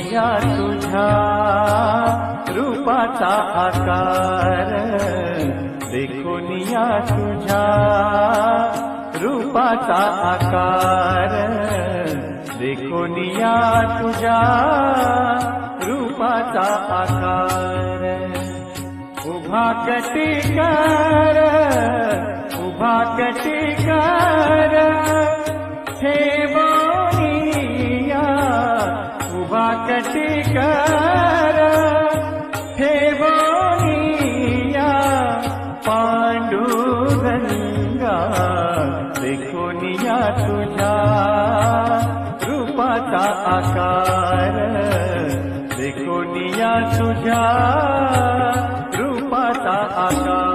निया तुझ्या रूपाचा आकार, देखून या तुझ्या रूपाचा आकार, देखून या तुझ्या रूपाचा आकार. उभा कटीकार, उभा कटीकार ठेवोनिया, उभा कटीकार ठेवोनिया पांडुरंगा, देखून या तुझ्या रूपाचा आकार, देखून या तुझ्या रूपाचा आकार.